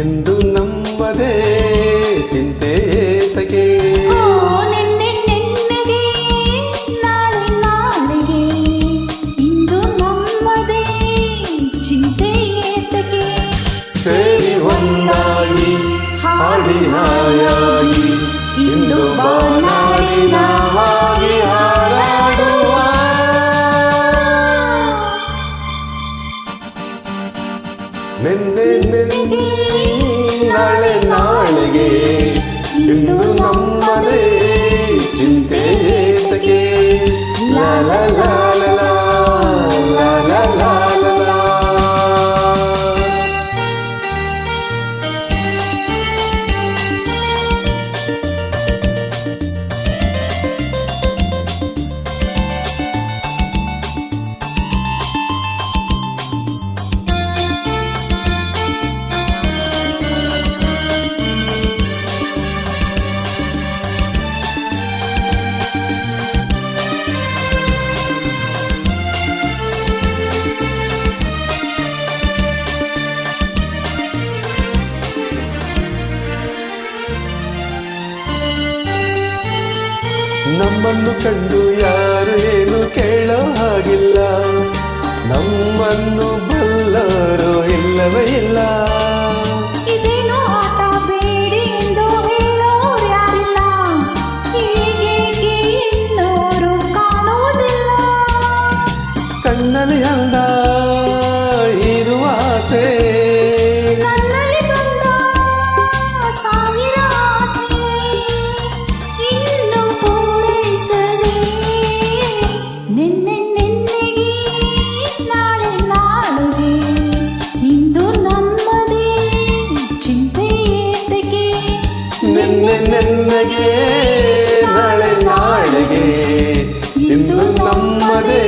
ಇಂದು ನಮ್ಮದೇ ಚಿಂತೆ ಏತಕ್ಕೆ ನಿನ್ನೆ ನಿನ್ನೆಗೆ ನಾಳೆ ನಾಳೆಗೆ ಇಂದು ನಮ್ಮದೇ ಚಿಂತೆ ಏತಕ್ಕೆ ಸೇರಿ ಒಂದಾಗಿ ಹಾಡಿ ಹಾಯಾಗಿ ಇಂದು ಬಾನಾಡಿನ ಹಾಗೆ ಹಾರಾಡುವ ನಿನ್ನೆ ನಿನ್ನೆ ನಾಳೆ ನಾಳೆಗೆ ಇಂದು ನಮ್ಮದೇ ಚಿಂತೆ ಏತಕ್ಕೆ ಲಾ ಲಾ ಲಾ ಲಾ ಲಾ ಲಾ ಲಾ ಲಾ ಲಾ. ನಮ್ಮನ್ನು ಕಂಡು ಯಾರು ಏನು ಕೇಳೋ ಹಾಗಿಲ್ಲ, ನಮ್ಮನ್ನು ಬಲ್ಲರೋ ಇಲ್ಲವೇ ಇಲ್ಲ. ಇದೇನೋ ಆಟ ಬೇಡಿ ಎಂದು ಹೇಳೋರು ಯಾರಿಲ್ಲ, ಹೀಗೇಗೆ ಇನ್ನೋರು ಕಾಣುವುದಿಲ್ಲ. ಕಣ್ಣಲ್ಲಿ ಅಂದ ಇರುವ ಆಸೆ, ನನ್ನಲ್ಲಿ ಬಂದ ಸಾವಿರ ಆಸೆ, ಇನ್ನು ಪೂರೈಸದೆ ನಿನ್ನೆ ನಿನ್ನೆಗೆ ನಾಳೆ ನಾಳೆಗೆ ಇಂದು ನಮ್ಮದೇ ಚಿಂತೆ ಏತಕ್ಕೆ ನಿನ್ನೆ ನಿನ್ನೆಗೆ ನಾಳೆ ನಾಳೆಗೆ ಇಂದು ನಮ್ಮದೇ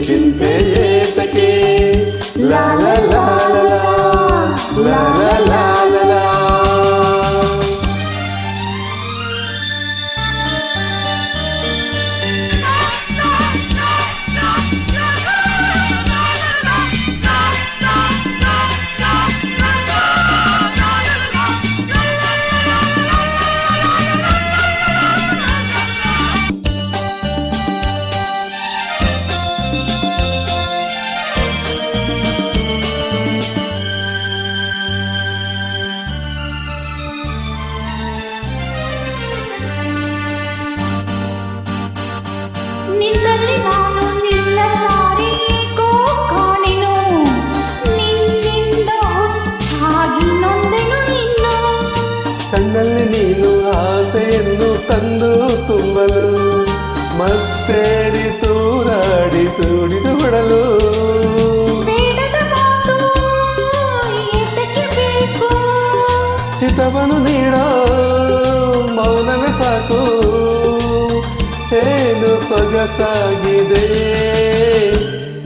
ಚಿಂತೆ ಏತಕ್ಕೆ ಲಾ ಲಾ ಲಾ ಲಾ ಲಾ ಲಾ ಲಾ ಲಾ ಲಾ. ನಿನ್ನಲ್ಲಿ ನಾನು ನಿಲ್ಲಲಾರೆ ಏಕೋ ಕಾಣೆನು, ನಿನ್ನಿಂದ ಹುಚ್ಚಾಗಿ ನೊಂದೆನು ಇನ್ನು. ಕಣ್ಣಲ್ಲಿ ನೀನು ಆಸೆಯನ್ನು ತಂದು ತುಂಬಲು, ಮತ್ತೇರಿ ತೂರಾಡಿ ತೂಡಿದು ಬಿಡಲು. ಬೇಡದ ಮಾತು ಏತಕ್ಕೆ ಬೇಕು, ಹಿತವನ್ನು ನೀಡೋ ಮೌನವೇ ಸಾಕು. ಏನು ಸೊಗಸಾಗಿದೆ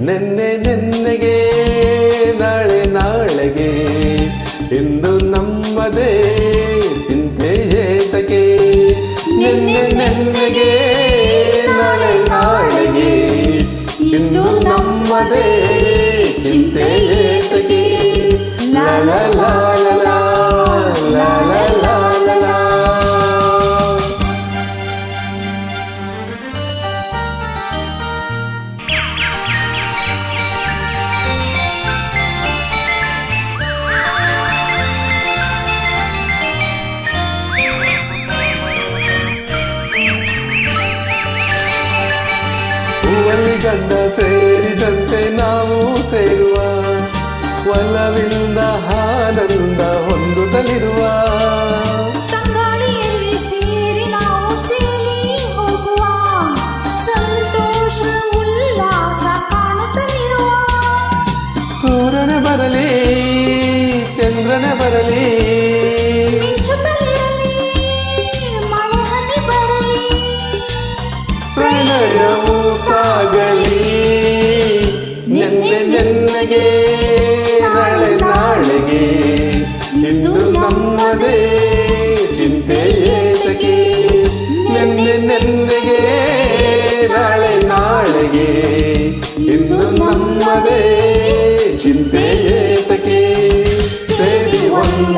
ನಿನ್ನೆ ನಿನ್ನೆಗೆ ನಾಳೆ ನಾಳೆಗೆ ಇಂದು ನಮ್ಮದೇ ಚಿಂತೆ ಏತಕ್ಕೆ ನಿನ್ನೆ ನಿನ್ನೆಗೆ ನಾಳೆ ನಾಳೆಗೆ ಇಂದು ನಮ್ಮದೇ ಚಿಂತೆ ಏತಕ್ಕೆ ಲಾ ಲಾ ಲಾ ಲಾ ಲಾ ಲಾ ಲಾ ಲಾ ಲಾ ಲಾ. ಹೂವಲ್ಲಿ ಗಂಡ ಸೇರಿದಂತೆ ನಾವು ಸೇರುವ, ಒಲವಿಂದ ಆನಂದ ಹೊಂದುತ್ತಲಿರುವ. ತಂಗಾಳಿಯಲ್ಲಿ ಸೇರಿ ನಾವು ತೇಲಿ ಹೋಗುವ, ಸಂತೋಷ ಉಲ್ಲಾಸ ಕಾಣುತ್ತಲಿರುವ. ಸೂರ್ಯನೇ ಬರಲಿ ಚಂದ್ರನೇ ಬರಲಿ, ಮಿಂಚುತ್ತಲಿರಲಿ ಮಳೆ ಹನಿ ಬರಲಿ, ಪ್ರಣಯವು ಸಾಗಲಿ ನಿನ್ನೆ ನಿನ್ನೆಗೆ ನಾಳೆ ನಾಳೆಗೆ ಇಂದು ನಮ್ಮದೇ ಚಿಂತೆ ಏತಕ್ಕೆ ನಿನ್ನೆ ನಿನ್ನೆಗೆ ನಾಳೆ ನಾಳೆಗೆ ಇಂದು ನಮ್ಮದೇ ಚಿಂತೆ ಏತಕ್ಕೆ ಸೇರಿ ಒಂದ